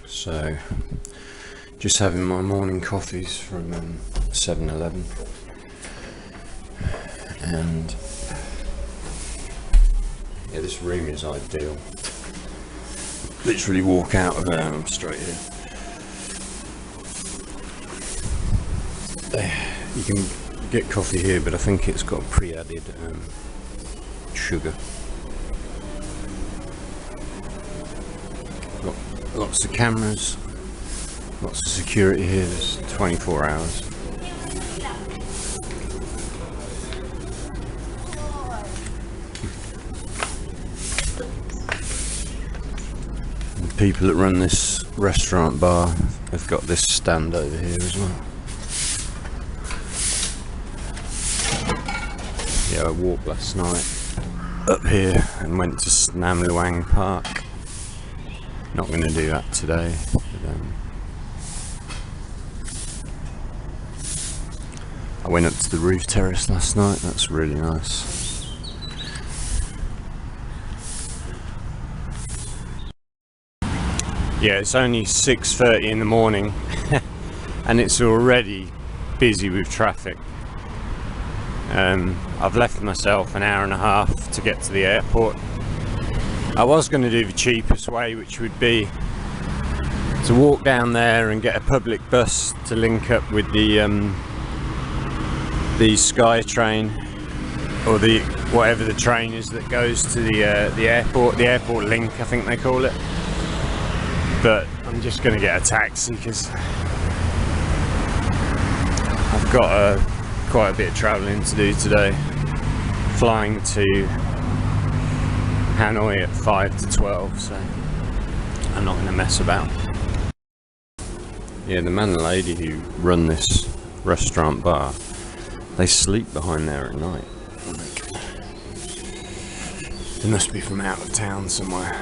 So, just having my morning coffees from 7-Eleven, and yeah, this room is ideal. Literally walk out of there and I'm straight here. You can get coffee here, but I think it's got pre-added sugar. Got lots of cameras, lots of security here. There's 24 hours. The people that run this restaurant bar have got this stand over here as well. Yeah, I walked last night up here and went to Nam Luang Park. Not going to do that today. But, I went up to the roof terrace last night. That's really nice. Yeah, it's only 6:30 in the morning and it's already busy with traffic. I've left myself an hour and a half to get to the airport. I was going to do the cheapest way, which would be to walk down there and get a public bus to link up with the Sky train, or the whatever the train is that goes to the airport link, I think they call it. But I'm just going to get a taxi because I've got quite a bit of travelling to do today. Flying to Hanoi at 5 to 12, so I'm not going to mess about. Yeah, the man and lady who run this restaurant bar, they sleep behind there at night. They must be from out of town somewhere.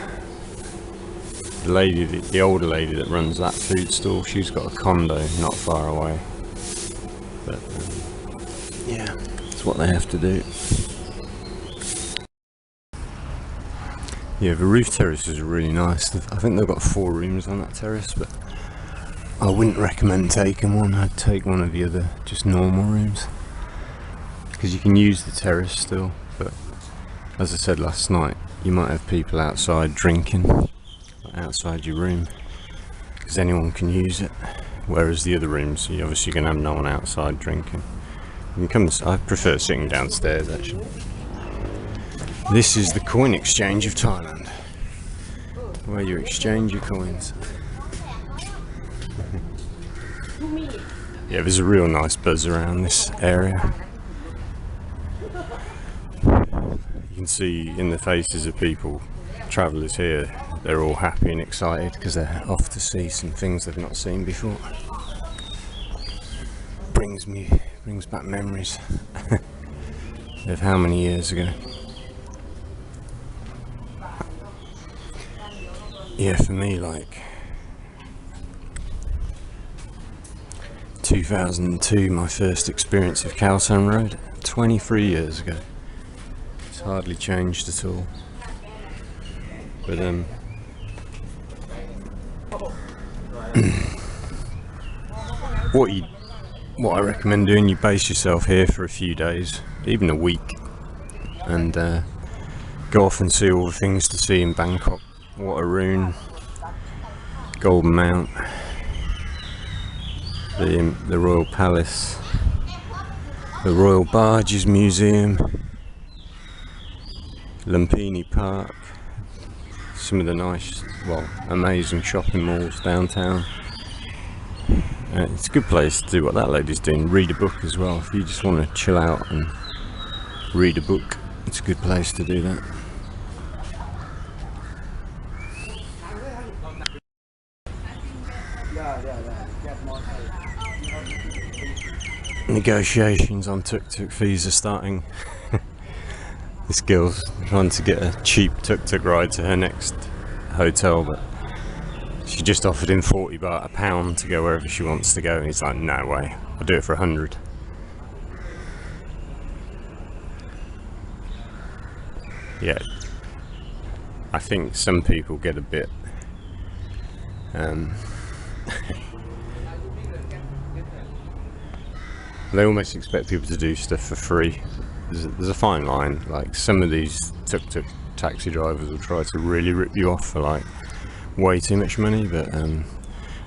The older lady that runs that food stall, she's got a condo not far away. But yeah, it's what they have to do. Yeah, the roof terrace is really nice. I think they've got 4 rooms on that terrace, but I wouldn't recommend taking one. I'd take one of the other, just normal rooms, because you can use the terrace still. But as I said last night, you might have people outside drinking outside your room, because anyone can use it. Whereas the other rooms, you're obviously going to have no one outside drinking. You can come. I prefer sitting downstairs actually. This is the coin exchange of Thailand, where you exchange your coins. Yeah, there's a real nice buzz around this area. You can see in the faces of people, travellers here, they're all happy and excited because they're off to see some things they've not seen before. Brings back memories of how many years ago. Yeah, for me, like 2002, my first experience of Khao San Road, 23 years ago. It's hardly changed at all. But what I recommend doing, you base yourself here for a few days, even a week, and go off and see all the things to see in Bangkok. Wat Arun, Golden Mount, the Royal Palace, the Royal Barges Museum, Lumpini Park, some of the nice, amazing shopping malls downtown. It's a good place to do what that lady's doing, read a book as well. If you just want to chill out and read a book, it's a good place to do that. Negotiations on tuk-tuk fees are starting. This girl's trying to get a cheap tuk-tuk ride to her next hotel, but she just offered him 40 baht, £1 to go wherever she wants to go, and he's like, no way, I'll do it for 100. Yeah, I think some people get a bit They almost expect people to do stuff for free. There's a fine line. Like some of these tuk-tuk taxi drivers will try to really rip you off for like way too much money, but then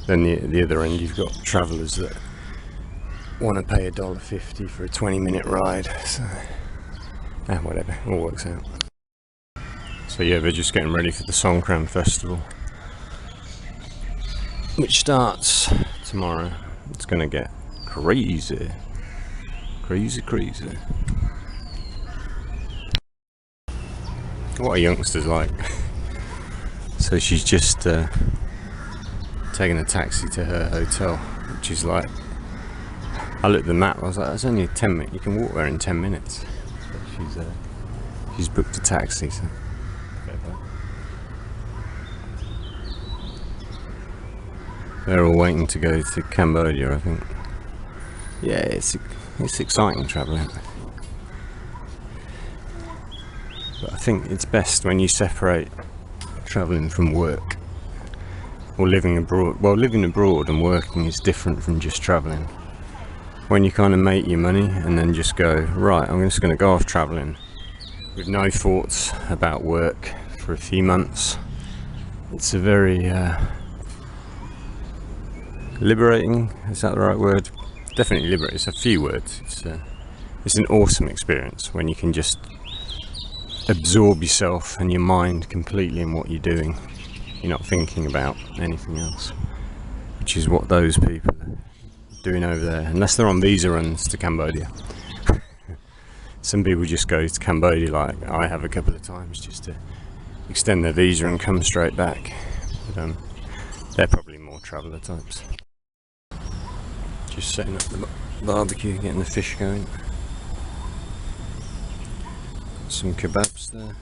the other end you've got travellers that want to pay $1.50 for a 20-minute ride. So whatever, it all works out. So yeah, they're just getting ready for the Songkran festival, which starts tomorrow. It's gonna get crazy. What are youngsters like? So she's just taking a taxi to her hotel, which is like, I looked at the map, I was like, that's only a 10 minute, you can walk there in 10 minutes. But she's booked a taxi, so they're all waiting to go to Cambodia, I think. Yeah, it's exciting travelling. But I think it's best when you separate travelling from work or living abroad. Well, living abroad and working is different from just travelling. When you kind of make your money and then just go, right, I'm just going to go off travelling with no thoughts about work for a few months. It's a very liberating, is that the right word? Definitely liberating, it's a few words. It's an awesome experience when you can just absorb yourself and your mind completely in what you're doing. You're not thinking about anything else, which is what those people are doing over there, unless they're on visa runs to Cambodia. Some people just go to Cambodia, like I have a couple of times, just to extend their visa and come straight back. But they're probably more traveller types. Just setting up the barbecue, getting the fish going. Some kebabs there.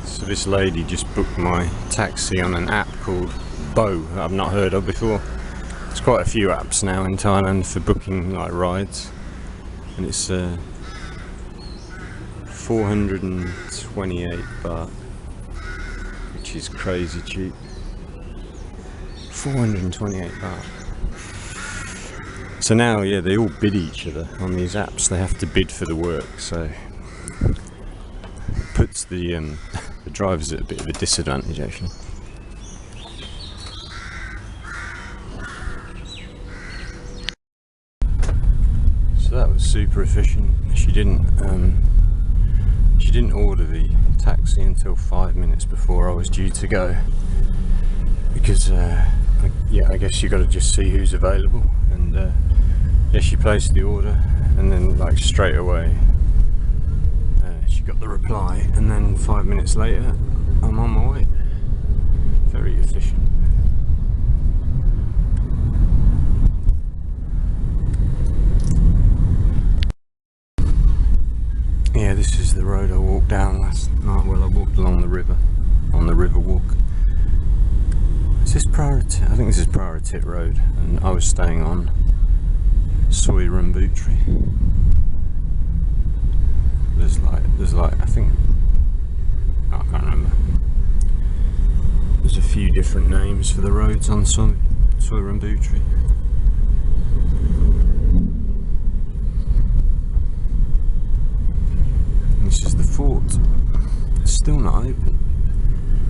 So this lady just booked my taxi on an app called Bo that I've not heard of before. There's quite a few apps now in Thailand for booking like rides, and it's 428 baht, which is crazy cheap. 428 baht. So now, yeah, they all bid each other on these apps. They have to bid for the work, so it puts the drivers at a bit of a disadvantage, actually. So that was super efficient. She didn't order the taxi until 5 minutes before I was due to go, because yeah, I guess you got to just see who's available, and yeah, she placed the order, and then like straight away she got the reply, and then 5 minutes later I'm on my way. Very efficient. Yeah, this is the road I walked down last night. Well, I walked along the river, on the river walk. Is this Priority? I think this is Priority Road, and I was staying on Soy Rambutri. There's like, I think, I can't remember. There's a few different names for the roads on Soy Rambutri. This is the fort. It's still not open.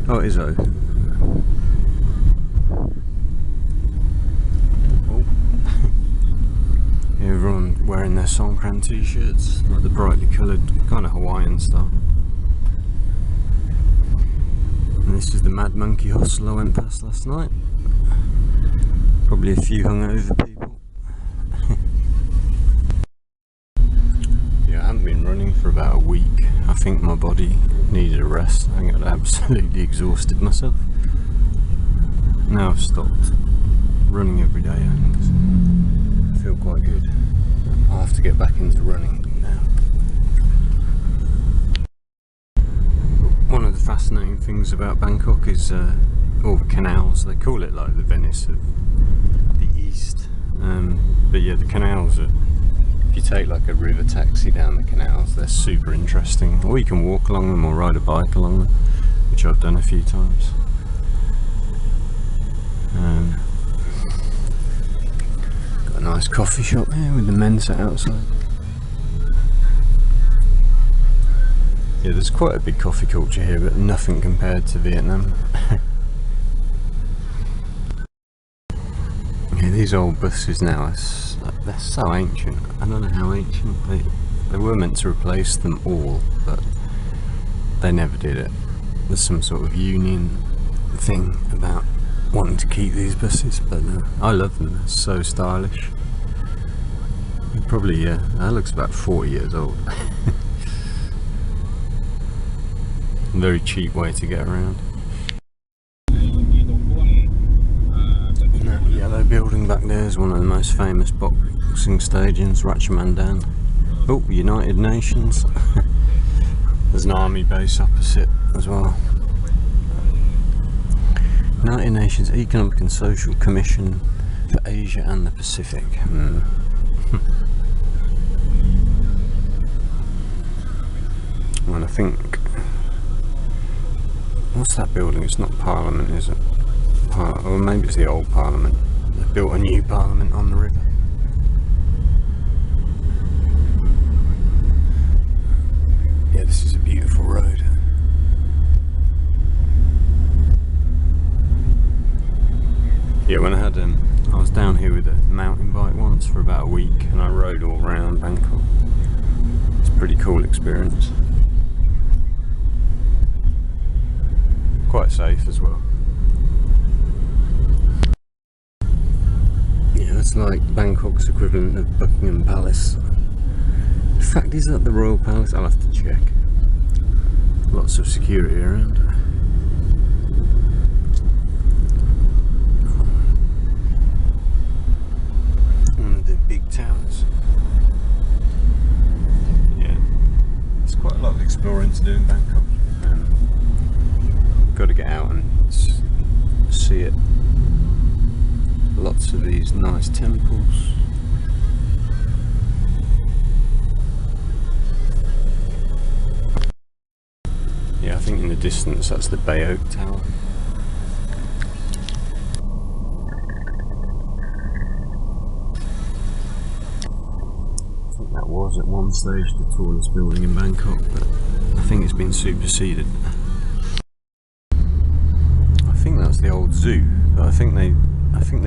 Oh, it is open. Oh. Everyone wearing their Songkran t-shirts, like the brightly coloured, kind of Hawaiian style. And this is the Mad Monkey hostel I went past last night. Probably a few hungover people. Yeah, I haven't been running for about a week. I think my body needed a rest. I think I'd absolutely exhausted myself. Now I've stopped running every day, and I feel quite good. I'll have to get back into running now. One of the fascinating things about Bangkok is all the canals. They call it like the Venice of the East, but yeah, the canals are take like a river taxi down the canals, they're super interesting. Or you can walk along them or ride a bike along them, which I've done a few times. Got a nice coffee shop here with the Mensa outside. Yeah, there's quite a big coffee culture here, but nothing compared to Vietnam. Yeah, these old buses now, they're so ancient. I don't know how ancient they were meant to replace them all, but they never did it. There's some sort of union thing about wanting to keep these buses, but I love them. They're so stylish. Probably, yeah, that looks about 40 years old. Very cheap way to get around. And that yellow building back there is one of the most famous boxing stadiums, Rajadamnern. Oh, United Nations. There's an army base opposite as well. United Nations Economic and Social Commission for Asia and the Pacific. And I think, what's that building? It's not Parliament, is it? Or maybe it's the old Parliament. They built a new Parliament on the river. Yeah, this is a beautiful road. Yeah, when I was down here with a mountain bike once for about a week, and I rode all around Bangkok. It's a pretty cool experience. Quite safe as well. Yeah, it's like Bangkok's equivalent of Buckingham Palace. In fact, is that the Royal Palace? I'll have to check. Lots of security around. One of the big towers. Yeah, there's quite a lot of exploring to do in Bangkok. Got to get out and see it. Lots of these nice temples. Yeah, I think in the distance that's the Bay Oak Tower. I think that was at one stage the tallest building in Bangkok, but I think it's been superseded. I think that's the old zoo, but I think they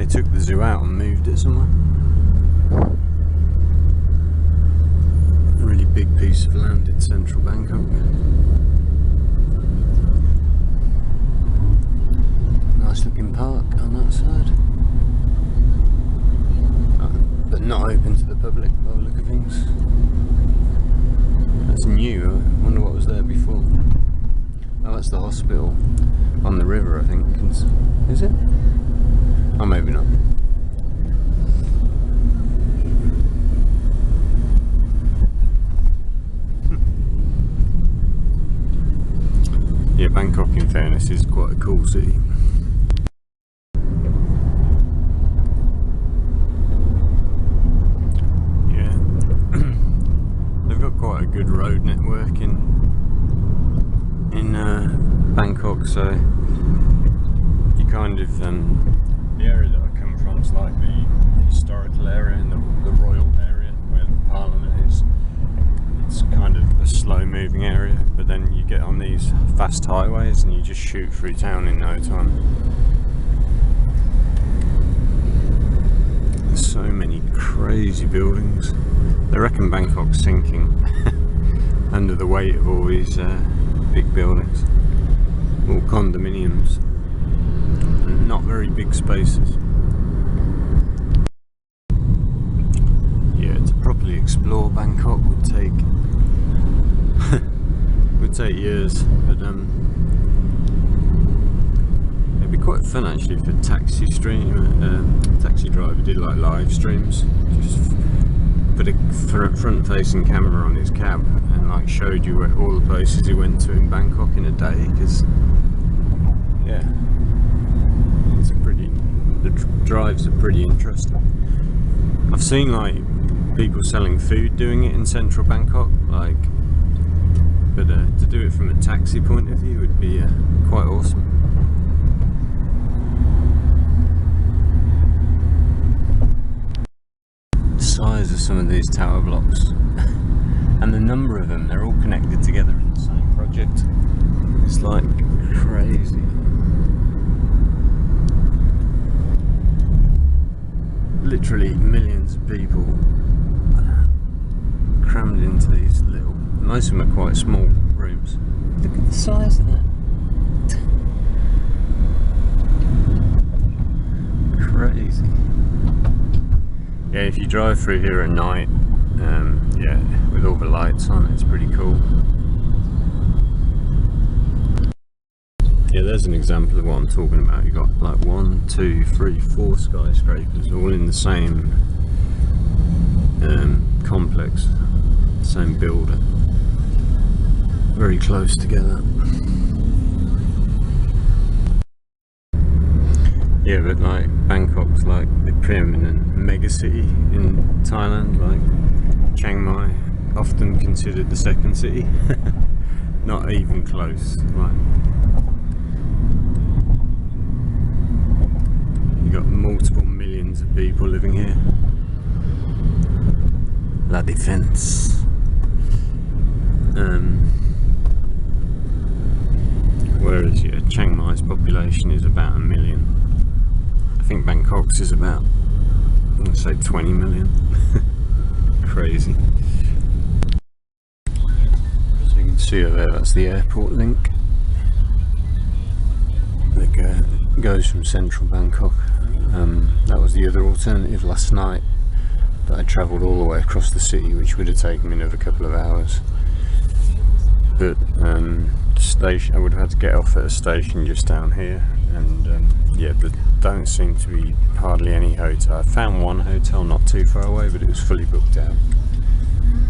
took the zoo out and moved it somewhere. A really big piece of land in central Bangkok. Nice looking park on that side, but not open to the public by the look of things. That's new. I wonder what was there before. Oh, that's the hospital on the river, I think. Is it? Oh, maybe not. Yeah, Bangkok, in fairness, is quite a cool city. Yeah, they've got quite a good road network in Bangkok, so you kind of the area that I come from is like the historical area and the royal area where the Parliament is. It's kind of a slow moving area, but then you get on these fast highways and you just shoot through town in no time. There's so many crazy buildings. They reckon Bangkok's sinking under the weight of all these big buildings. All condominiums, and not very big spaces. Yeah, to properly explore Bangkok would take years, but it'd be quite fun actually if a taxi driver did like live streams. Just put a front-facing camera on his cab and like showed you all the places he went to in Bangkok in a day, because yeah, the drives are pretty interesting. I've seen like people selling food doing it in central Bangkok, like, but to do it from a taxi point of view would be quite awesome. The size of some of these tower blocks and the number of them, they're all connected together in the same project. It's like crazy. Literally millions of people crammed into these little, most of them are quite small rooms. Look at the size of that. Crazy. Yeah, if you drive through here at night, yeah, with all the lights on, it's pretty cool. Yeah, there's an example of what I'm talking about. You've got like 1, 2, 3, 4 skyscrapers all in the same complex, same builder, very close together. Yeah, but like Bangkok's like the preeminent mega city in Thailand, like Chiang Mai, often considered the second city. Not even close. Like, you got multiple millions of people living here. La Défense. Whereas yeah, Chiang Mai's population is about 1 million. I think Bangkok's is about, I'm going to say 20 million. Crazy. So you can see over there, that's the airport link that goes from central Bangkok. That was the other alternative last night, but I travelled all the way across the city, which would have taken me another couple of hours. But station, I would have had to get off at a station just down here, and yeah, there don't seem to be hardly any hotel. I found one hotel not too far away, but it was fully booked out.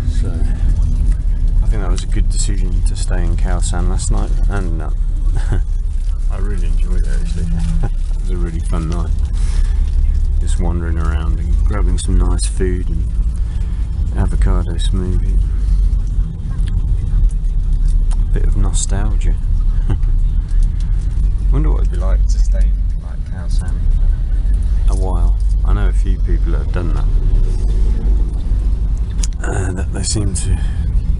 So I think that was a good decision to stay in Khao San last night, and I really enjoyed it actually. It was a really fun night, just wandering around and grabbing some nice food and avocado smoothie. Bit of nostalgia. Wonder what it'd be like to stay in like Khao San for a while. I know a few people that have done that. That they seem to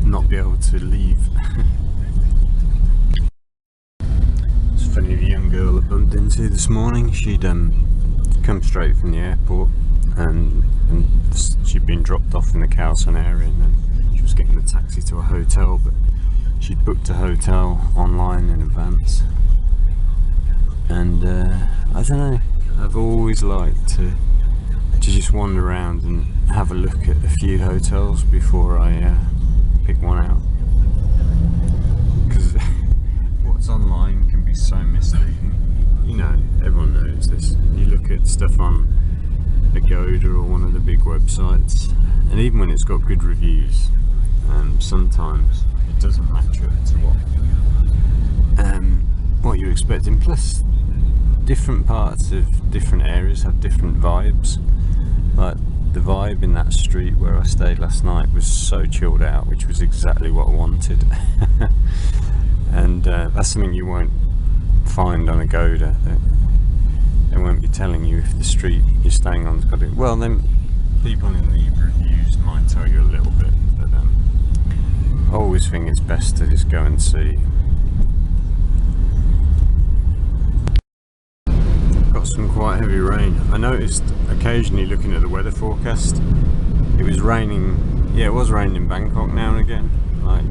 not be able to leave. It's funny, the young girl I bumped into this morning, she'd come straight from the airport and she'd been dropped off in the Khao San area, and then she was getting a taxi to a hotel, but she'd booked a hotel online in advance. And I don't know, I've always liked to just wander around and have a look at a few hotels before I pick one out, because what's online can be so misleading. You know, everyone knows this. You look at stuff on Agoda or one of the big websites, and even when it's got good reviews, sometimes it doesn't match up to what you're expecting. Plus, different parts of different areas have different vibes. Like the vibe in that street where I stayed last night was so chilled out, which was exactly what I wanted. And that's something you won't find on Agoda. They won't be telling you if the street you're staying on's got it. Well, then people in the reviews might tell you a little bit, but I always think it's best to just go and see. Got some quite heavy rain. I noticed occasionally looking at the weather forecast, it was raining. Yeah, it was raining in Bangkok now and again. Like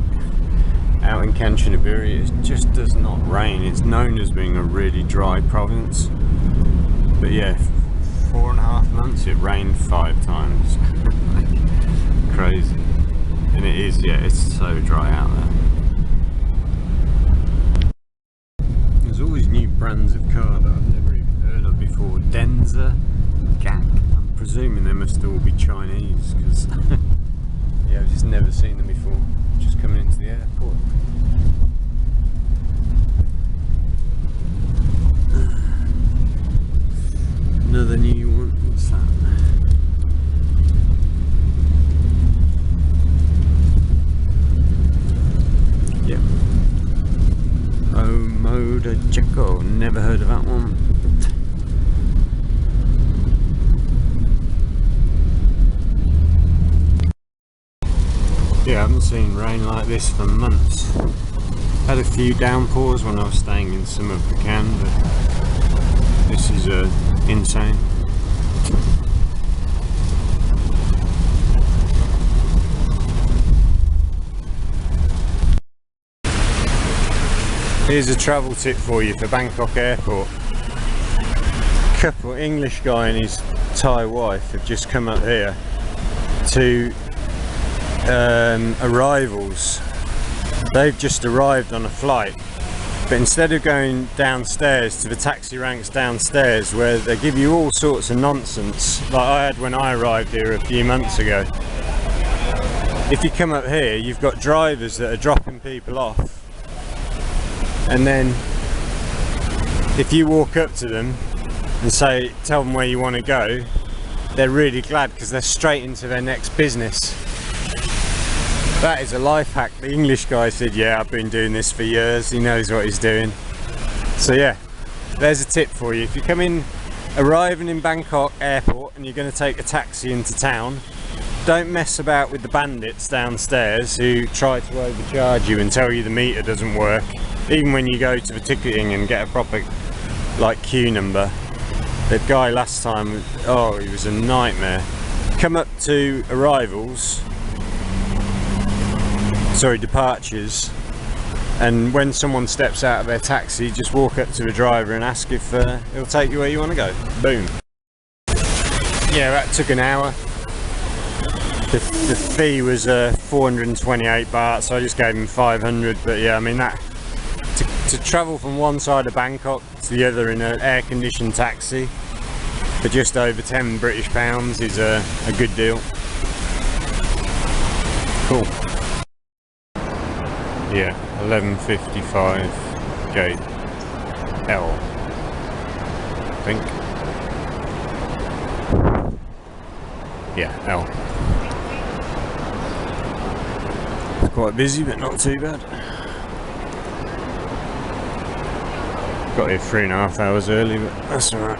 out in Kanchanaburi, it just does not rain. It's known as being a really dry province. But yeah, 4.5 months it rained 5 times. Like, crazy. And it is, yeah, it's so dry out there. There's always new brands of car that I've never even heard of before. Denza, Gak. I'm presuming they must all be Chinese, because yeah, I've just never seen them before. Just coming into the airport. Another new one. What's that? Oh, never heard of that one. Yeah, I haven't seen rain like this for months. Had a few downpours when I was staying in some of the Can, but this is insane. Here's a travel tip for you for Bangkok airport. Couple English guy and his Thai wife have just come up here to arrivals. They've just arrived on a flight, but instead of going downstairs to the taxi ranks downstairs where they give you all sorts of nonsense like I had when I arrived here a few months ago, if you come up here you've got drivers that are dropping people off, and then if you walk up to them and tell them where you want to go, they're really glad because they're straight into their next business. That is a life hack. The English guy said, yeah, I've been doing this for years, he knows what he's doing. So yeah, there's a tip for you. If you're arriving in Bangkok airport and you're going to take a taxi into town, don't mess about with the bandits downstairs who try to overcharge you and tell you the meter doesn't work. Even when you go to the ticketing and get a proper queue number. That guy last time, oh, he was a nightmare. Come up to departures, and when someone steps out of their taxi, just walk up to the driver and ask if he'll take you where you want to go. Boom. Yeah, that took an hour. The fee was 428 baht, so I just gave him 500. But yeah, I mean that to travel from one side of Bangkok to the other in an air-conditioned taxi for just over 10 British pounds is a good deal. Cool. Yeah, 11:55 gate L, I think. Yeah, L. It's quite busy, but not too bad. Got here 3.5 hours early, but that's alright.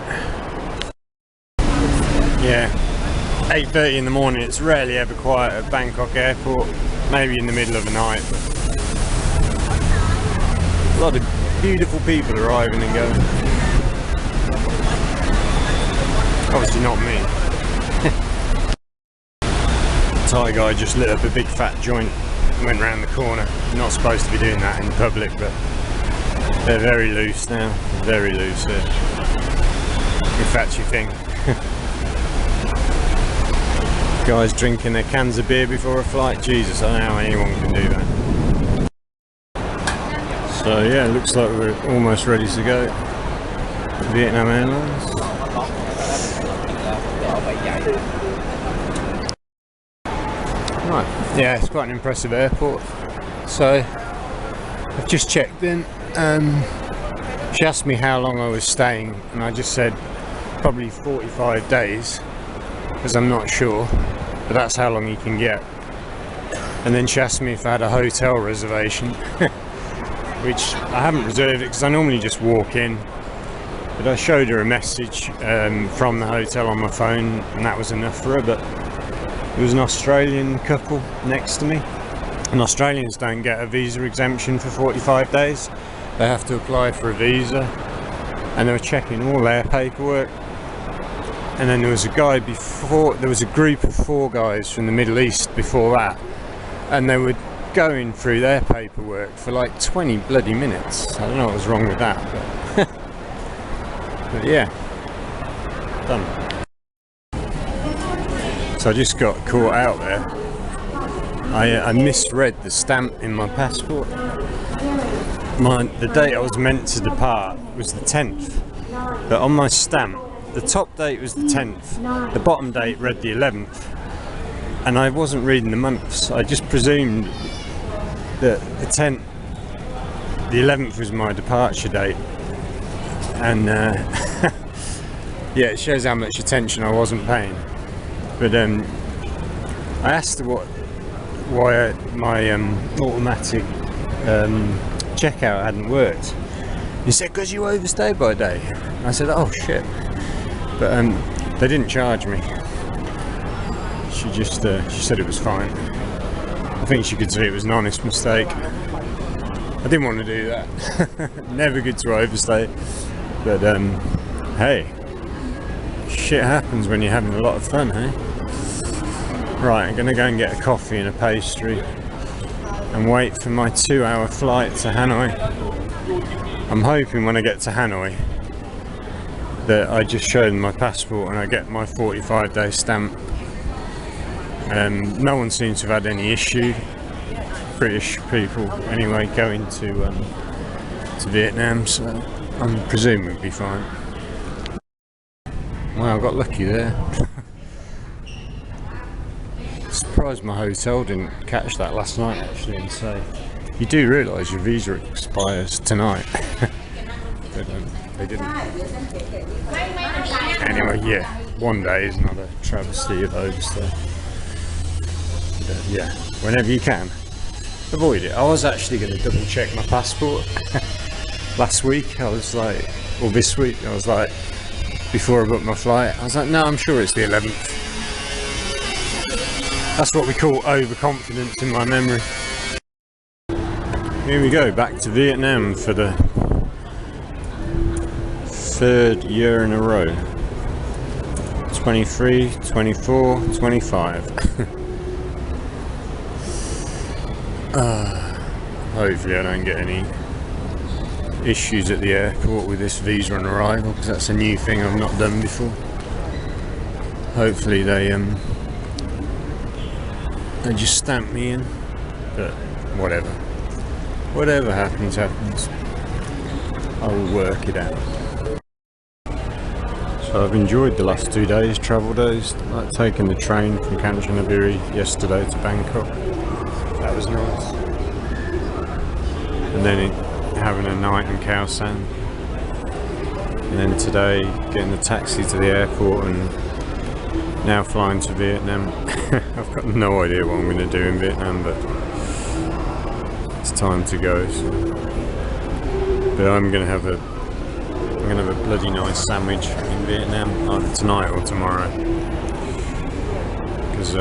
Yeah, 8:30 in the morning. It's rarely ever quiet at Bangkok airport. Maybe in the middle of the night, but a lot of beautiful people arriving and going. Obviously not me. Thai guy just lit up a big fat joint and went round the corner. You're not supposed to be doing that in public, but they're very loose now. Very loose here. If that's your thing. Guys drinking their cans of beer before a flight. Jesus, I don't know how anyone can do that. So yeah, looks like we're almost ready to go. Vietnam Airlines. Right, yeah, it's quite an impressive airport. So I've just checked in. She asked me how long I was staying, and I just said probably 45 days, because I'm not sure, but that's how long you can get. And then she asked me if I had a hotel reservation. Which I haven't reserved it because I normally just walk in, but I showed her a message from the hotel on my phone, and that was enough for her. But there was an Australian couple next to me, and Australians don't get a visa exemption for 45 days. They have to apply for a visa, and they were checking all their paperwork. And then there was a guy before, there was a group of 4 guys from the Middle East before that, and they were going through their paperwork for like 20 bloody minutes. I don't know what was wrong with that, but yeah, done. So I just got caught out there. I misread the stamp in my passport. The date I was meant to depart was the 10th, but on my stamp the top date was the 10th, the bottom date read the 11th, and I wasn't reading the months. I just presumed that the 11th was my departure date, and yeah, it shows how much attention I wasn't paying. But I asked her why my automatic checkout hadn't worked, He said, because you overstayed by a day. I said, oh shit. But they didn't charge me. She just she said it was fine. I think she could see it was an honest mistake. I didn't want to do that. Never good to overstay. But hey, shit happens when you're having a lot of fun, hey? Right, I'm gonna go and get a coffee and a pastry and wait for my 2-hour flight to Hanoi. I'm hoping when I get to Hanoi that I just show them my passport and I get my 45-day stamp. No one seems to have had any issue. British people anyway going to Vietnam, so I'm presuming it'll be fine. Wow, I got lucky there. Surprised my hotel didn't catch that last night actually and say, you do realise your visa expires tonight. But they didn't. Anyway, yeah, one day is not a travesty of overstay. But yeah, whenever you can, avoid it. I was actually going to double check my passport last week. I was like, or this week, I was like, before I booked my flight, I was like, no, I'm sure it's the 11th. That's what we call overconfidence in my memory. Here we go, back to Vietnam for the 3rd year in a row. 23, 24, 25. Hopefully I don't get any issues at the airport with this visa on arrival, because that's a new thing I've not done before. Hopefully they just stamp me in, but whatever happens happens. I will work it out. So I've enjoyed the last 2 days, travel days, like taking the train from Kanchanaburi yesterday to Bangkok. That was nice. And then having a night in Khao San. And then today getting the taxi to the airport and now flying to Vietnam. I've got no idea what I'm going to do in Vietnam, but it's time to go. So. But I'm going to have a bloody nice sandwich in Vietnam either tonight or tomorrow. Because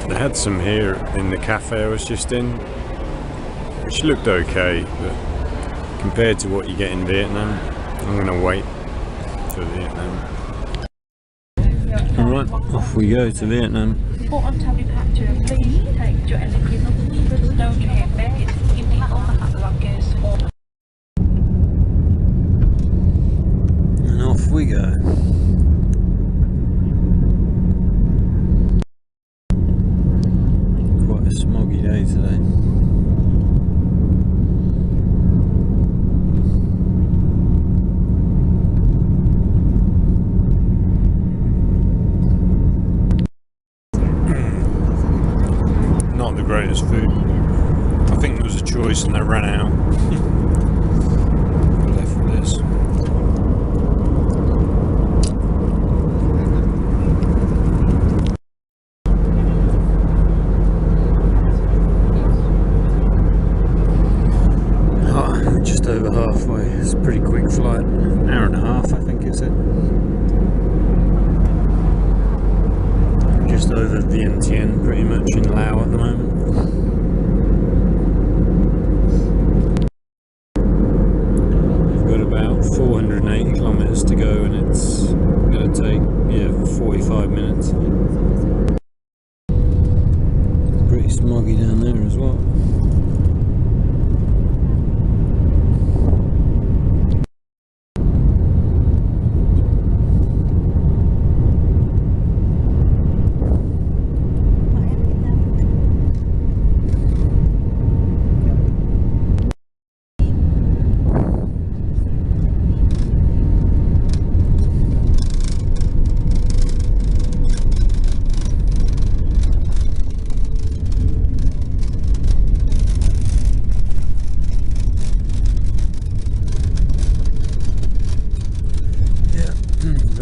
they had some here in the cafe I was just in, which looked okay, but compared to what you get in Vietnam, I'm going to wait for Vietnam. Alright, off we go to Vietnam. And off we go. Quite a smoggy day today. Not the greatest food. I think there was a choice and they ran out. We're left with this. Oh, just over halfway. It's a pretty quick flight. An hour and a half, I think it said. Just over Vientiane, pretty much in Laos at the moment. We've got about 480 kilometers to go, and it's going to take 45 minutes. It's pretty smoggy down there as well.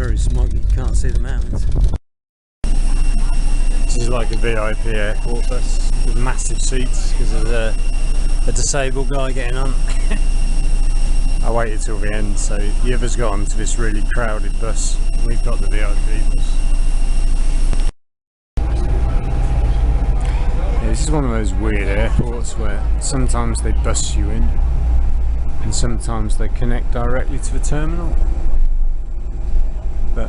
Smoggy, can't see the mountains. This is like a VIP airport bus with massive seats because there's a disabled guy getting on. I waited till the end, so the others got onto this really crowded bus. We've got the VIP bus. Yeah, this is one of those weird airports where sometimes they bus you in and sometimes they connect directly to the terminal. But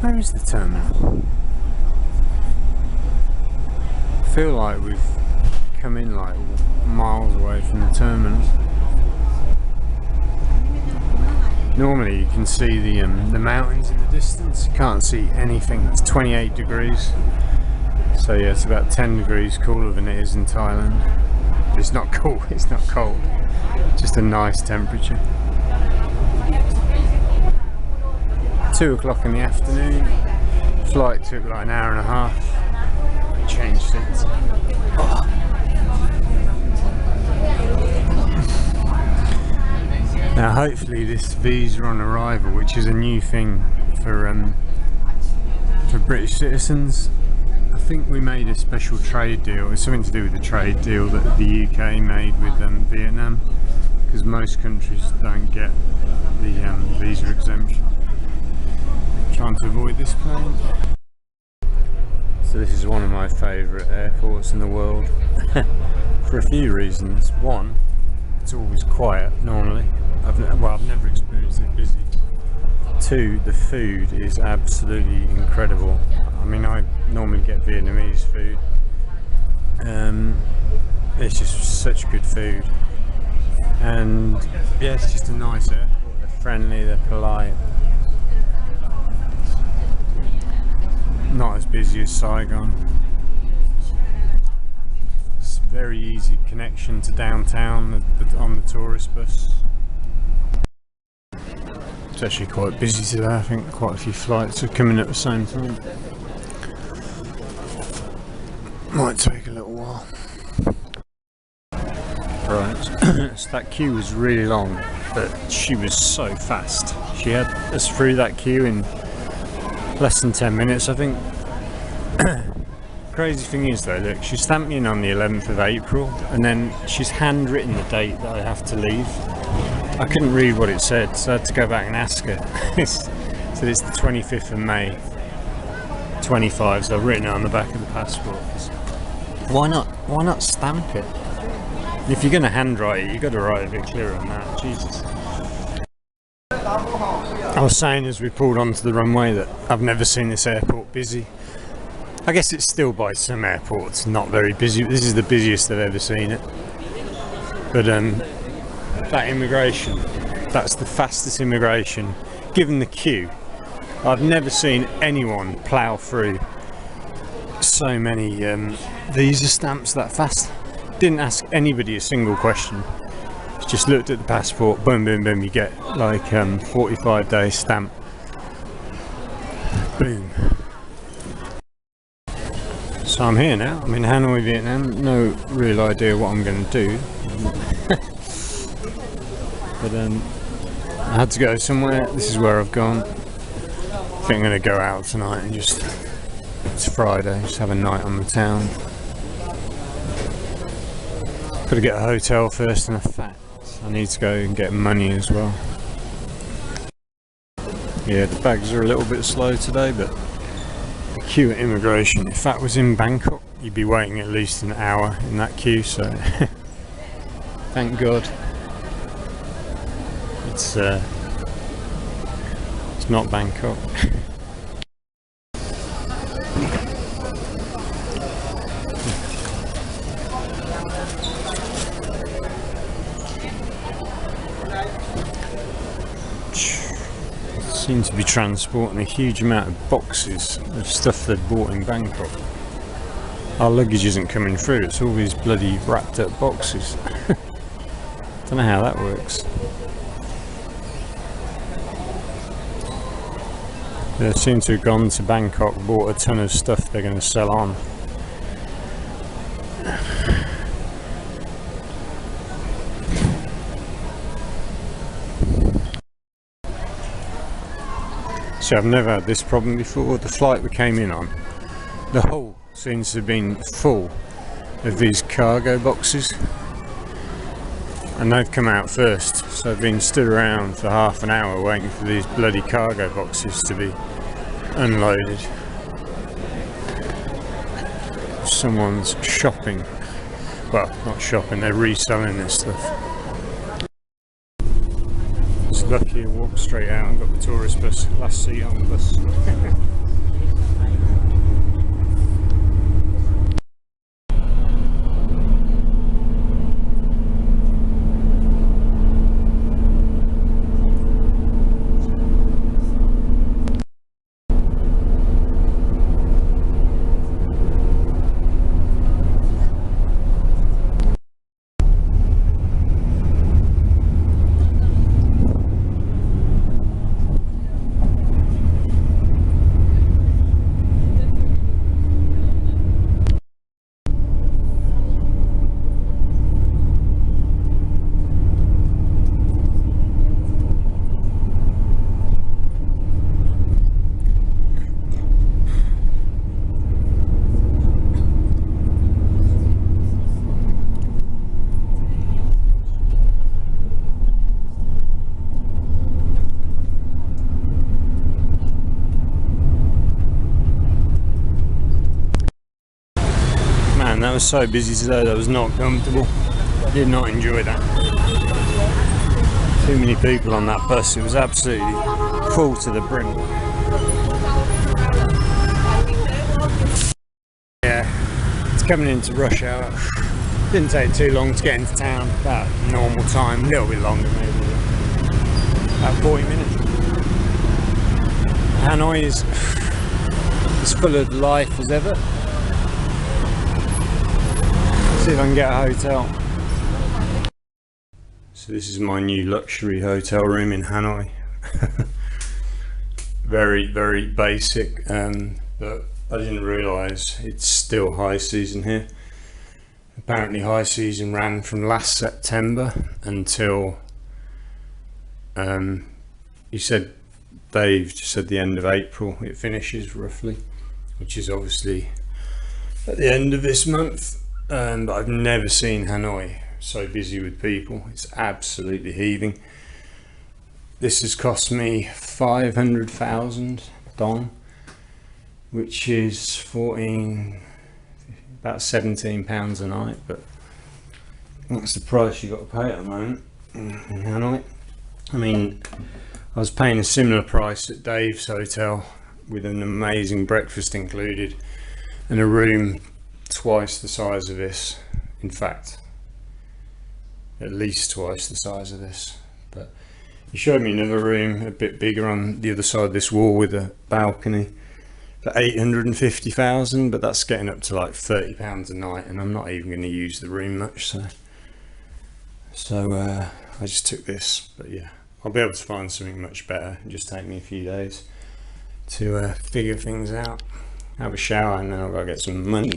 where is the terminal? I feel like we've come in like miles away from the terminal. Normally you can see the mountains in the distance. You can't see anything. It's 28 degrees. So yeah, it's about 10 degrees cooler than it is in Thailand. It's not cool, it's not cold. Just a nice temperature. 2 o'clock in the afternoon. Flight took like an hour and a half. Changed since. Oh. Now hopefully this visa on arrival, which is a new thing for British citizens. I think we made a special trade deal. It's something to do with the trade deal that the UK made with Vietnam, because most countries don't get the visa exemption. Trying to avoid this plane. So this is one of my favourite airports in the world for a few reasons. One, it's always quiet normally. I've never experienced it busy. Two, the food is absolutely incredible. I mean, I normally get Vietnamese food. It's just such good food. And yeah, it's just a nice airport. They're friendly, they're polite. Not as busy as Saigon. It's a very easy connection to downtown on the tourist bus. It's actually quite busy today. I think quite a few flights are coming at the same time. Might take a little while. Right, so that queue was really long, but she was so fast. She had us through that queue in less than 10 minutes, I think. Crazy thing is though, look, she stamped me in on the 11th of April, and then she's handwritten the date that I have to leave. I couldn't read what it said, so I had to go back and ask her. So it's the 25th of May 25, so I've written it on the back of the passport. Why not stamp it? If you're going to handwrite it, you've got to write a bit clearer than that. Jesus. I was saying as we pulled onto the runway that I've never seen this airport busy. I guess it's still, by some airports, not very busy. This is the busiest I've ever seen it. But that immigration, that's the fastest immigration. Given the queue, I've never seen anyone plough through so many visa stamps that fast. Didn't ask anybody a single question. Just looked at the passport, boom, boom, boom, you get like 45-day stamp. Boom. So I'm here now. I'm in Hanoi, Vietnam. No real idea what I'm going to do. But I had to go somewhere. This is where I've gone. I think I'm going to go out tonight and just, it's Friday, just have a night on the town. Got to get a hotel first, and I need to go and get money as well. Yeah, the bags are a little bit slow today, but the queue at immigration, if that was in Bangkok, you'd be waiting at least an hour in that queue, so thank God. It's not Bangkok. Seem to be transporting a huge amount of boxes of stuff they've bought in Bangkok. Our luggage isn't coming through, it's all these bloody wrapped up boxes. Don't know how that works. They seem to have gone to Bangkok, bought a ton of stuff they're going to sell on. So I've never had this problem before. The flight we came in on, the hull seems to have been full of these cargo boxes. and they've come out first, so I've been stood around for half an hour waiting for these bloody cargo boxes to be unloaded. Someone's shopping. Well, not shopping, they're reselling this stuff. It's lucky I walked straight out and got the tourist bus, last seat on the bus. That was so busy today, that was not comfortable. I did not enjoy that. Too many people on that bus, it was absolutely full to the brim. Yeah, it's coming into rush hour. Didn't take too long to get into town, about normal time, a little bit longer maybe. About 40 minutes. Hanoi is as full of life as ever. See if I can get a hotel. So this is my new luxury hotel room in Hanoi. very basic, but I didn't realise it's still high season here. Apparently high season ran from last September until he said, Dave just said the end of April it finishes roughly, which is obviously at the end of this month. But I've never seen Hanoi so busy with people. It's absolutely heaving. This has cost me 500,000 dong, which is about 17 pounds a night, but that's the price you got to pay at the moment in Hanoi. I mean, I was paying a similar price at Dave's hotel with an amazing breakfast included and a room twice the size of this, in fact at least twice the size of this. But he showed me another room a bit bigger on the other side of this wall with a balcony for 850,000, but that's getting up to like £30 a night, and I'm not even going to use the room much, so I just took this. But yeah, I'll be able to find something much better. It'll just take me a few days to figure things out, have a shower, and then I've got to get some money.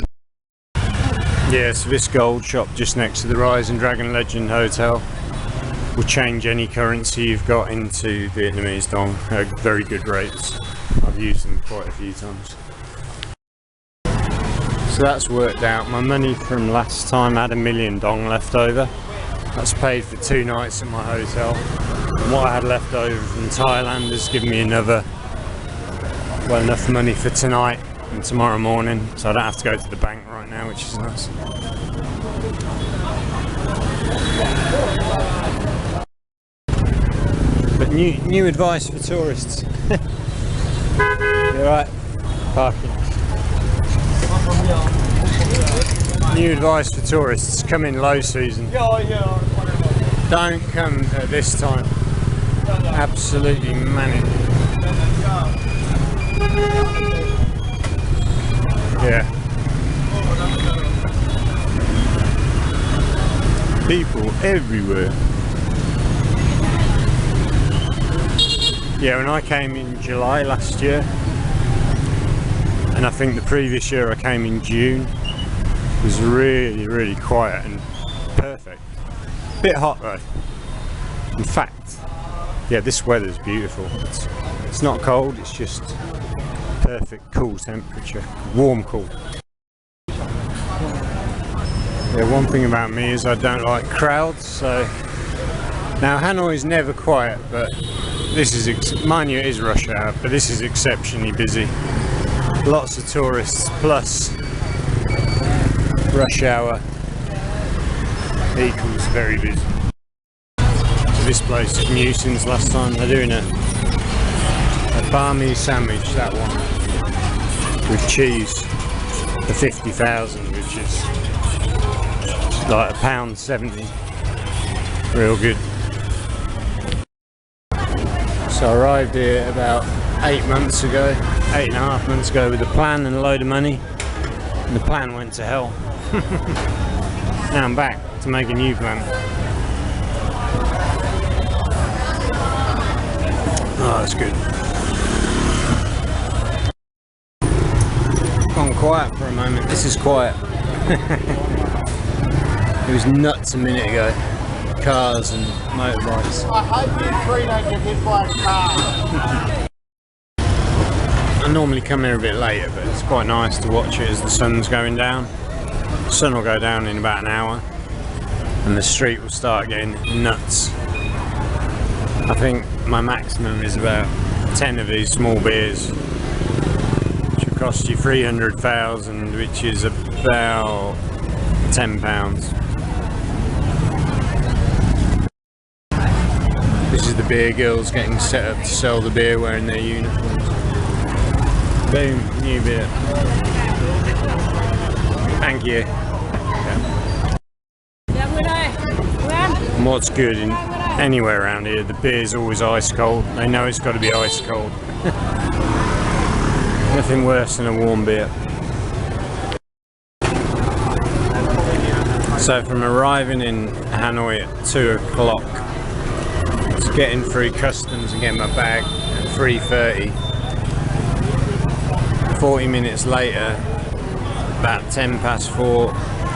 Yeah, so this gold shop just next to the Rise and Dragon Legend Hotel will change any currency you've got into Vietnamese dong at very good rates. I've used them quite a few times. So that's worked out. My money from last time, I had $1 million dong left over. That's paid for 2 nights at my hotel. And what I had left over from Thailand has given me another, well, enough money for tonight and tomorrow morning, so I don't have to go to the bank right now, which is nice. But new advice for tourists. You're right, parking. New advice for tourists: come in low season. Don't come at this time. Absolutely manic. Yeah. People everywhere. Yeah, when I came in July last year, and I think the previous year I came in June, it was really quiet and perfect. Bit hot though. In fact, yeah, this weather's beautiful. It's not cold, it's just perfect cool temperature, warm cool. Yeah, one thing about me is I don't like crowds, so Now Hanoi is never quiet, but this is, mind you it is rush hour, but this is exceptionally busy. Lots of tourists, plus rush hour equals very busy. So this place is new since last time. They're doing a barmy sandwich, that one, with cheese for 50,000, which is like £1.70. Real good. So I arrived here about 8 months ago, 8.5 months ago, with a plan and a load of money, and the plan went to hell. Now I'm back to make a new plan. Oh, that's good. Gone quiet for a moment. This is quiet. It was nuts a minute ago. Cars and motorbikes. I hope you three don't get hit by a car. I normally come here a bit later, but it's quite nice to watch it as the sun's going down. The sun will go down in about an hour and the street will start getting nuts. I think my maximum is about 10 of these small beers, which will cost you 300,000, which is about £10. This is the beer girls getting set up to sell the beer wearing their uniforms. Boom, new beer. Thank you. Yeah. And what's good in anywhere around here, the beer's always ice cold. They know it's got to be ice cold. Nothing worse than a warm beer. So from arriving in Hanoi at 2 o'clock, getting through customs and getting my bag at 3:30. 40 minutes later, about 4:10,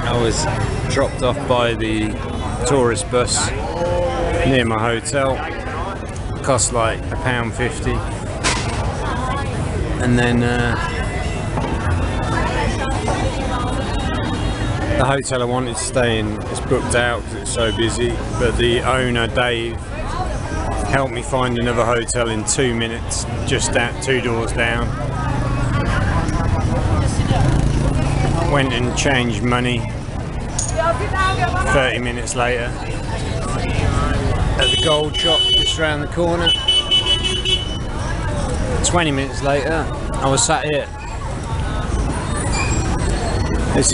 I was dropped off by the tourist bus near my hotel. It cost like £1.50, and then the hotel I wanted to stay in is booked out because it's so busy, but the owner, Dave, helped me find another hotel in 2 minutes, just 2 doors down. Went and changed money 30 minutes later at the gold shop just around the corner. 20 minutes later I was sat here. This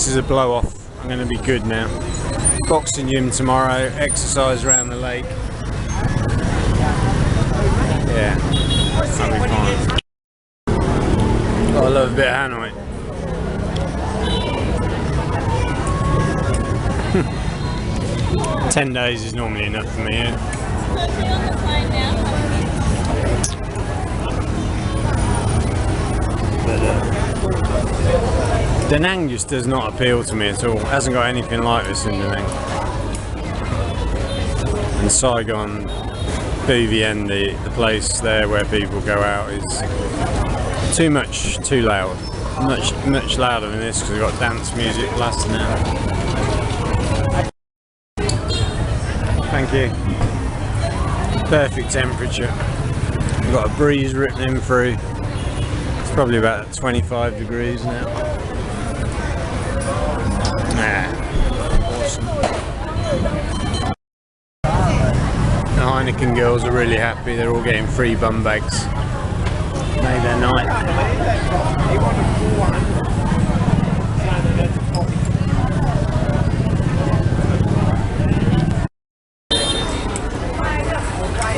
is a blow off. I'm going to be good now. Boxing gym tomorrow, exercise around the lake. Yeah, I'll be fine. Oh, I love a bit of Hanoi. 10 days is normally enough for me. Yeah? Da Nang just does not appeal to me at all. It hasn't got anything like this in Da Nang. And Saigon, BVN, the place there where people go out, is too loud. Much louder than this because we've got dance music blasting out. Thank you. Perfect temperature. We've got a breeze rippling through. It's probably about 25 degrees now. Awesome. The Heineken girls are really happy. They're all getting free bum bags. Made their night.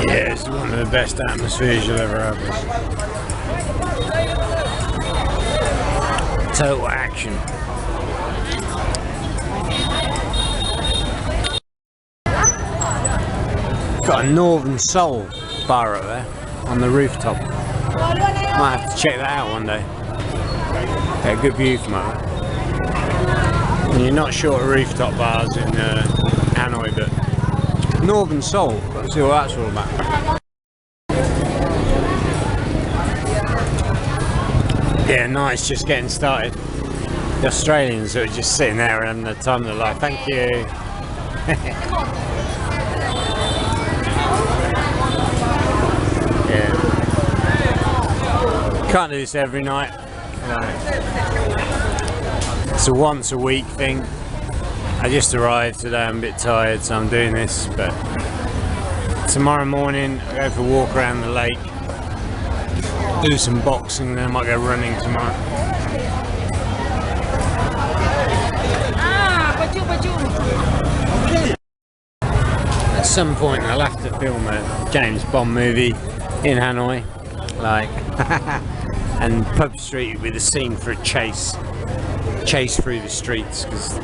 Yeah, it's one of the best atmospheres you'll ever have. Total action. Got a Northern Soul bar up there on the rooftop. Might have to check that out one day. Get a good view from it. And you're not short of rooftop bars in Hanoi, but Northern Soul, let's see what that's all about. Yeah, nice, just getting started. The Australians are just sitting there and having the time of their life. Thank you. Can't do this every night. It's a once a week thing. I just arrived today, I'm a bit tired, so I'm doing this, but tomorrow morning I go for a walk around the lake, do some boxing, then I might go running tomorrow. At some point I'll have to film a James Bond movie in Hanoi, like, and Pub Street with a scene for a chase through the streets, because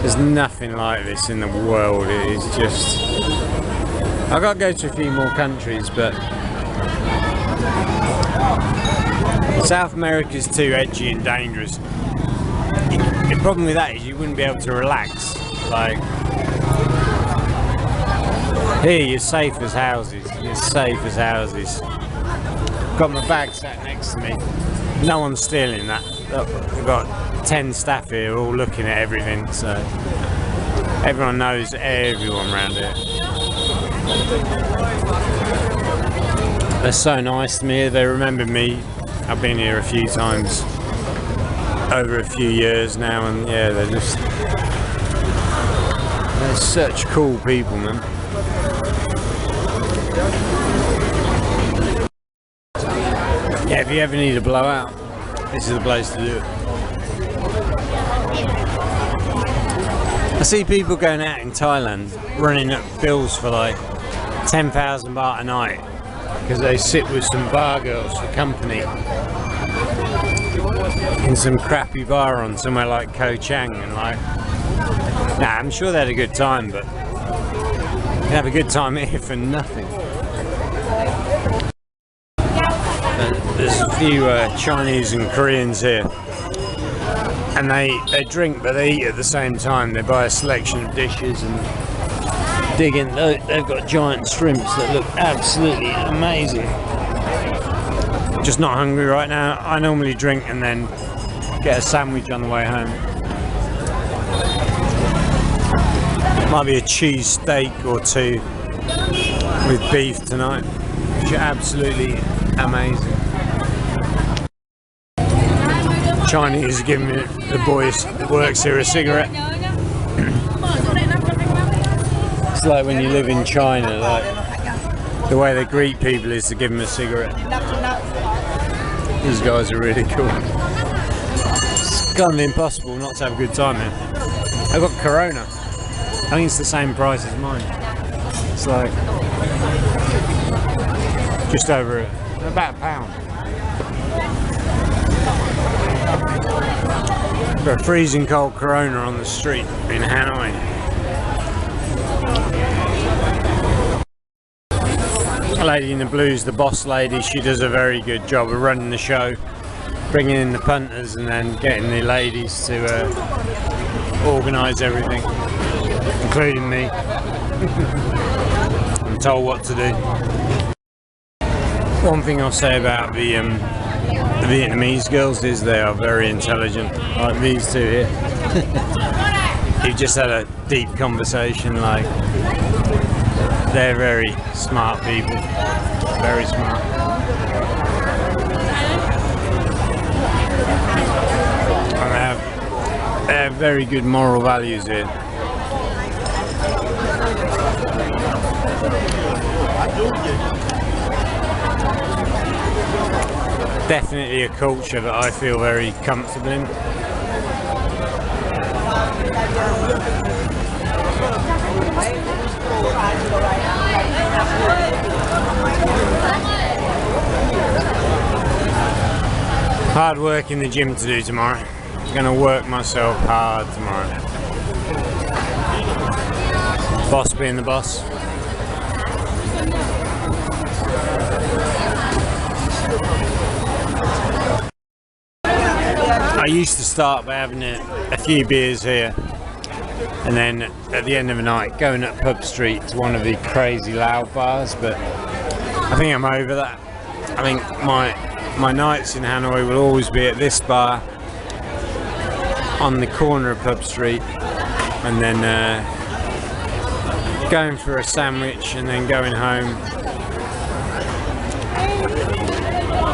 there's nothing like this in the world. It is just... I've got to go to a few more countries, but South America's too edgy and dangerous. The problem with that is you wouldn't be able to relax. Like, here you're safe as houses. You're safe as houses. Got my bag sat next to me. No one's stealing that. We've got 10 staff here all looking at everything, so everyone knows everyone around here. They're so nice to me. They remember me. I've been here a few times over a few years now, and yeah, they're such cool people, man. Yeah, if you ever need a blowout, this is the place to do it. I see people going out in Thailand running up bills for like 10,000 baht a night because they sit with some bar girls for company in some crappy bar on somewhere like Koh Chang, and like, nah, I'm sure they had a good time, but they have a good time here for nothing. There's a few Chinese and Koreans here, and they drink but they eat at the same time. They buy a selection of dishes and dig in. They've got giant shrimps that look absolutely amazing. Just not hungry right now. I normally drink and then get a sandwich on the way home. Might be a cheese steak or two with beef tonight, which are absolutely amazing. Chinese are giving the boys that works here a cigarette. It's like when you live in China, like the way they greet people is to give them a cigarette. These guys are really cool. It's kind of impossible not to have a good time here. I've got Corona. I think it's the same price as mine. It's like just over about £1. Got a freezing cold Corona on the street in Hanoi. The lady in the blue is the boss lady. She does a very good job of running the show, bringing in the punters and then getting the ladies to organise everything, including me. I'm told what to do. One thing I'll say about the Vietnamese girls is they are very intelligent, like these two here. You've just had a deep conversation, like they're very smart people, very smart. And they have very good moral values here. Definitely a culture that I feel very comfortable in. Hard work in the gym to do tomorrow. I'm going to work myself hard tomorrow. Boss being the boss. I used to start by having a few beers here, and then at the end of the night going up Pub Street to one of the crazy loud bars, but I think I'm over that. I think my nights in Hanoi will always be at this bar on the corner of Pub Street, and then going for a sandwich and then going home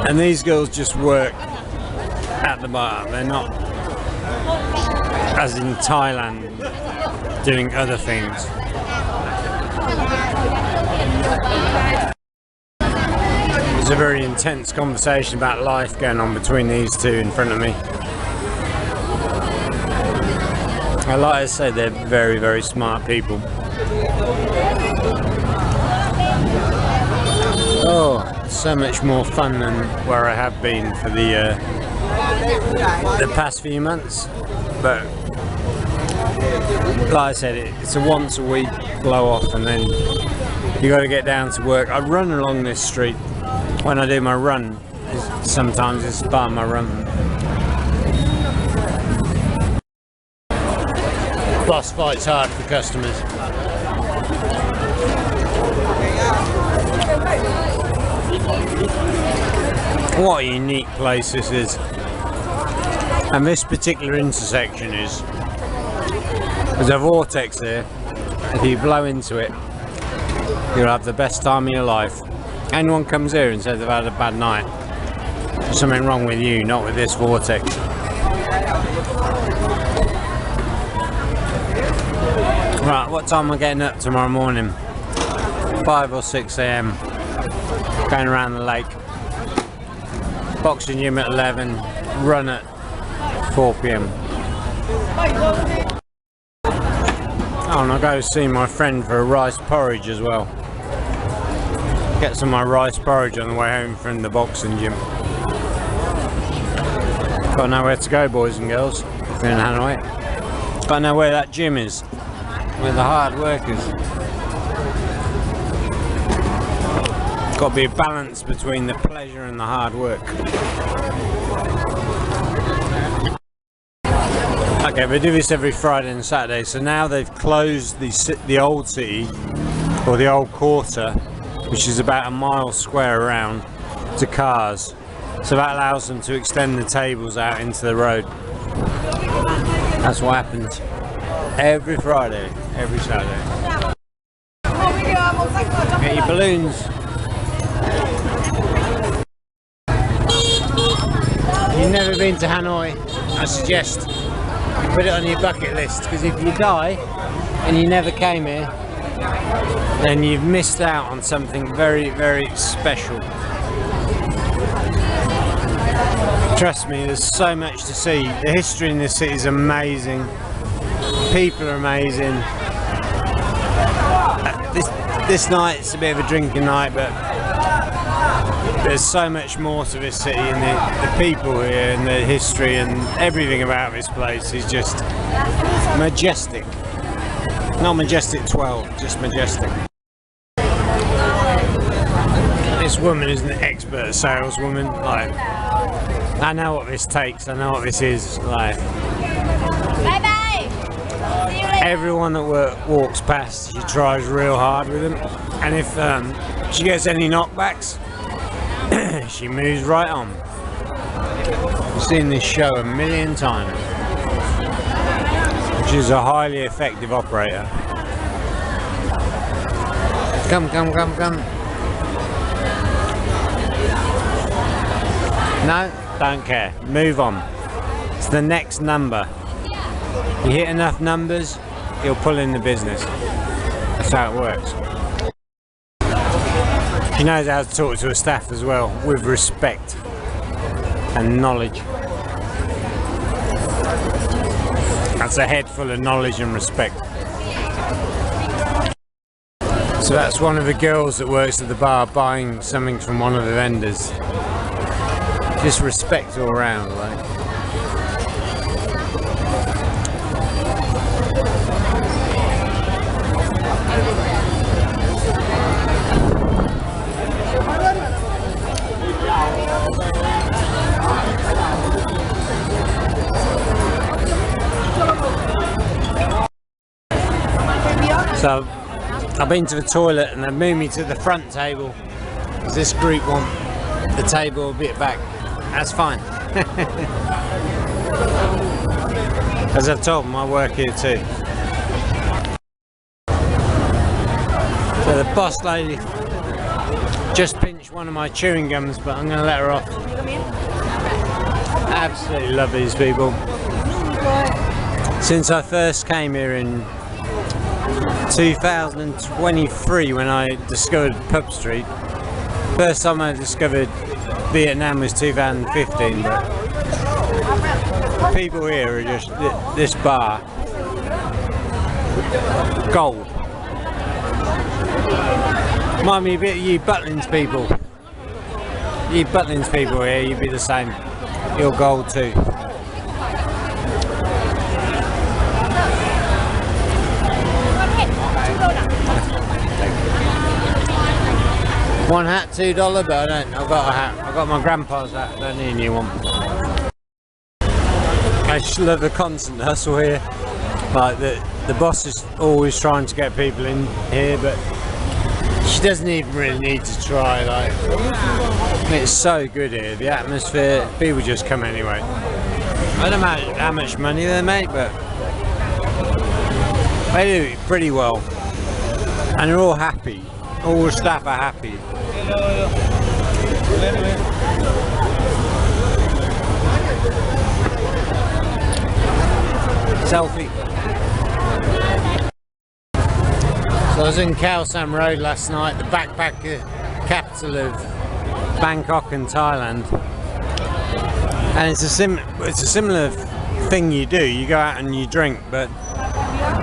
And these girls just work at the bar. They're not, as in Thailand, doing other things. There's a very intense conversation about life going on between these two in front of me. And like I say, they're very, very smart people. Oh, so much more fun than where I have been for the past few months. But like I said, it's a once a week blow off, and then you got to get down to work. I run along this street. When I do my run, sometimes it's part of my run. Boss fights hard for customers. What a unique place this is. And this particular intersection is, there's a vortex there. If you blow into it, you'll have the best time of your life. Anyone comes here and says they've had a bad night, there's something wrong with you, not with this vortex. Right, what time am I getting up tomorrow morning? 5 or 6 AM. Going around the lake. Boxing gym at 11, run at 4 PM. Oh, and I'll go see my friend for a rice porridge as well. Get some of my rice porridge on the way home from the boxing gym. Gotta know where to go, boys and girls, if you're in Hanoi. Gotta know where that gym is, with the hard workers. Got to be a balance between the pleasure and the hard work. Okay, we do this every Friday and Saturday, so now they've closed the old city, or the old quarter, which is about a mile square around, to cars. So that allows them to extend the tables out into the road. That's what happens every Friday, every Saturday. Get your balloons. If you've never been to Hanoi, I suggest you put it on your bucket list, because if you die and you never came here, then you've missed out on something very, very special. Trust me, there's so much to see. The history in this city is amazing. People are amazing. This night's a bit of a drinking night, but there's so much more to this city, and the people here and the history and everything about this place is just majestic. Not Majestic 12, just majestic. This woman is an expert saleswoman. Like, I know what this takes, I know what this is. Like, Bye bye. See you later. everyone that walks past, she tries real hard with them, and if she gets any knockbacks, she moves right on. I've seen this show a million times. She's a highly effective operator. Come, come, come, come. No, don't care. Move on. It's the next number. You hit enough numbers, you'll pull in the business. That's how it works. She knows how to talk to her staff as well, with respect and knowledge. That's a head full of knowledge and respect. So that's one of the girls that works at the bar buying something from one of the vendors. Just respect all around, like. So I've been to the toilet and they've moved me to the front table because this group want the table a bit back. That's fine. As I've told them, I work here too. So the boss lady, Just pinched one of my chewing gums, but I'm going to let her off. Absolutely love these people. Since I first came here in 2023 when I discovered Pub Street. First time I discovered Vietnam was 2015, but people here are just, this bar, gold. Remind me a bit of you Butlins people. You Butlins people here, you'd be the same. You're gold too. One hat, $2, but I don't. I've got a hat. I've got my grandpa's hat. I don't need a new one. I just love the constant hustle here. Like the boss is always trying to get people in here, but she doesn't even really need to try. Like, it's so good here. The atmosphere. People just come anyway. I don't know how much money they make, but they do it pretty well, and they're all happy. All the staff are happy. Selfie. So I was in Khao San Road last night, the backpacker capital of Bangkok and Thailand, and it's a similar thing you do. You go out and you drink, but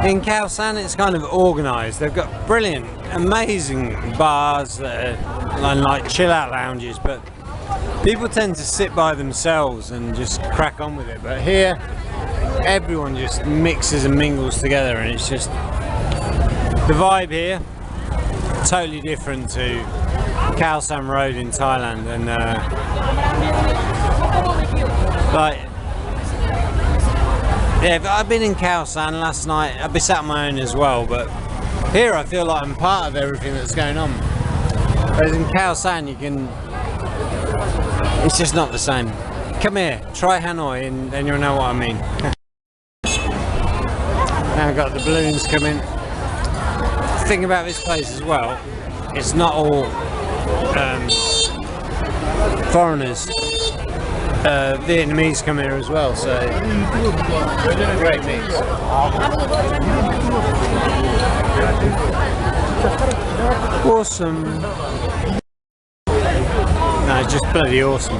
in Khao San it's kind of organised. They've got brilliant, amazing bars that are like chill out lounges, but people tend to sit by themselves and just crack on with it. But here everyone just mixes and mingles together, and it's just the vibe here totally different to Khao San Road in Thailand. And like, yeah, but I've been in Khao San last night. I've been sat on my own as well, but here I feel like I'm part of everything that's going on. Whereas in Khao San it's just not the same. Come here, try Hanoi, and then you'll know what I mean. Now I've got the balloons coming. The thing about this place as well, it's not all foreigners. Vietnamese come here as well, so great mix. Awesome. No, it's just bloody awesome.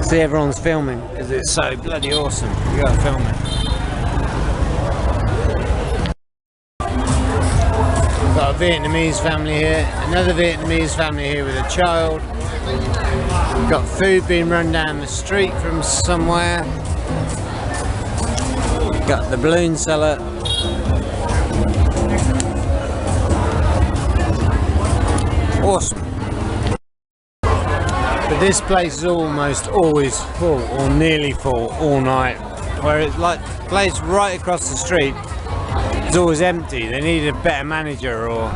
See, everyone's filming because it's so bloody awesome. You gotta film it. Got a Vietnamese family here, another Vietnamese family here with a child. We've got food being run down the street from somewhere. We've got the balloon seller. Awesome. But this place is almost always full, or nearly full, all night. Where it's like the place right across the street, it's always empty. They need a better manager or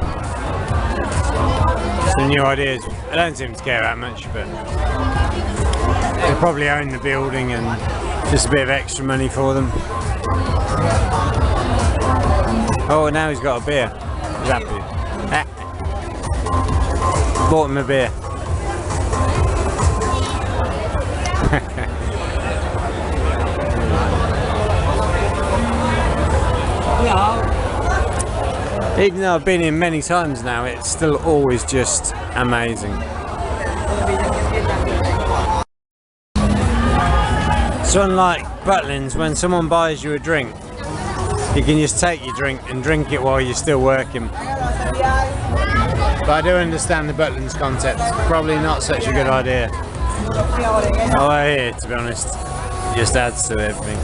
some new ideas. I don't seem to care that much, but they probably own the building and just a bit of extra money for them. Oh, now he's got a beer. He's happy. Bought him a beer. Even though I've been here many times now, it's still always just amazing. So unlike Butlins, when someone buys you a drink, you can just take your drink and drink it while you're still working. But I do understand the Butlins concept. It's probably not such a good idea. Oh, here, to be honest, it just adds to everything.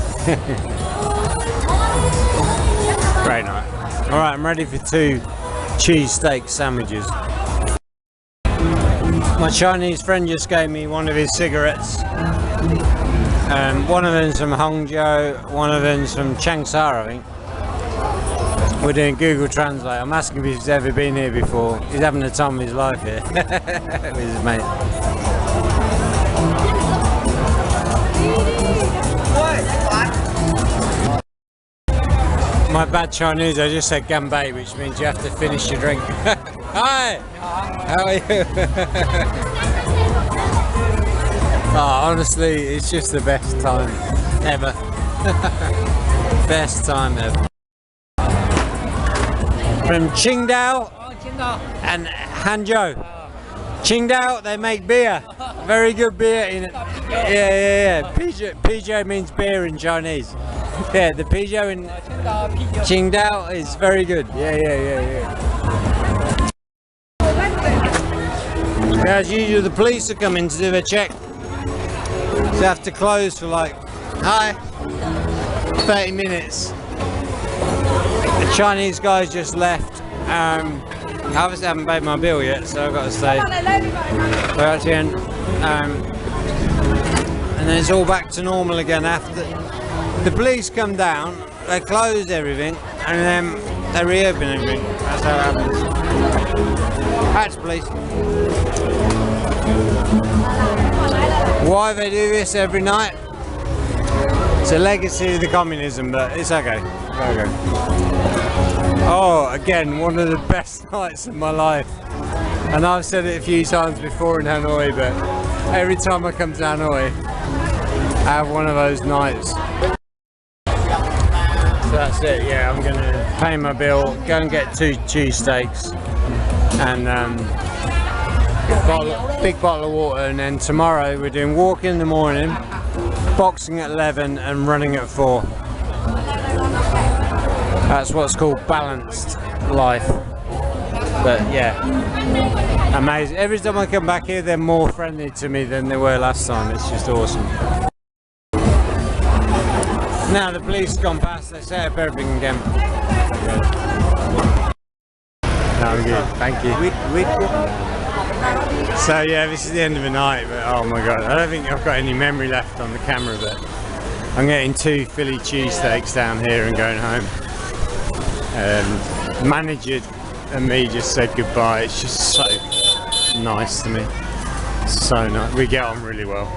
Great night. Alright, I'm ready for 2 cheesesteak sandwiches. My Chinese friend just gave me one of his cigarettes. One of them's from Hangzhou, one of them's from Changsha, I think. We're doing Google Translate. I'm asking if he's ever been here before. He's having the time of his life here with his mate. My bad Chinese, I just said ganbei, which means you have to finish your drink. Hi! How are you? Oh, honestly, it's just the best time ever. Best time ever. From Qingdao and Hangzhou. Qingdao, they make beer. Very good beer in it. Yeah. Pijiu means beer in Chinese. Yeah, the pijiu in Qingdao is very good. Yeah. As usual, the police are coming to do a check. So they have to close for like, 30 minutes. The Chinese guys just left. I obviously haven't paid my bill yet, so I've got to stay. We're at the end. And then it's all back to normal again after the police come down, they close everything, and then they reopen everything. That's how it happens. That's police. Why they do this every night? It's a legacy of the communism, but it's okay. Okay. Oh, again, one of the best nights of my life. And I've said it a few times before in Hanoi, but every time I come to Hanoi, I have one of those nights. So that's it, yeah, I'm going to pay my bill, go and get 2 cheesesteaks, and big bottle of water, and then tomorrow we're doing walking in the morning, boxing at 11 and running at 4. That's what's called balanced life. But yeah, amazing. Every time I come back here, they're more friendly to me than they were last time. It's just awesome. Now the police have gone past, they set up everything again. No, I'm good, thank you. So yeah, this is the end of the night, but oh my god, I don't think I've got any memory left on the camera, but I'm getting 2 Philly cheesesteaks down here and going home. Manager and me just said goodbye. It's just so nice to me. So nice. We get on really well.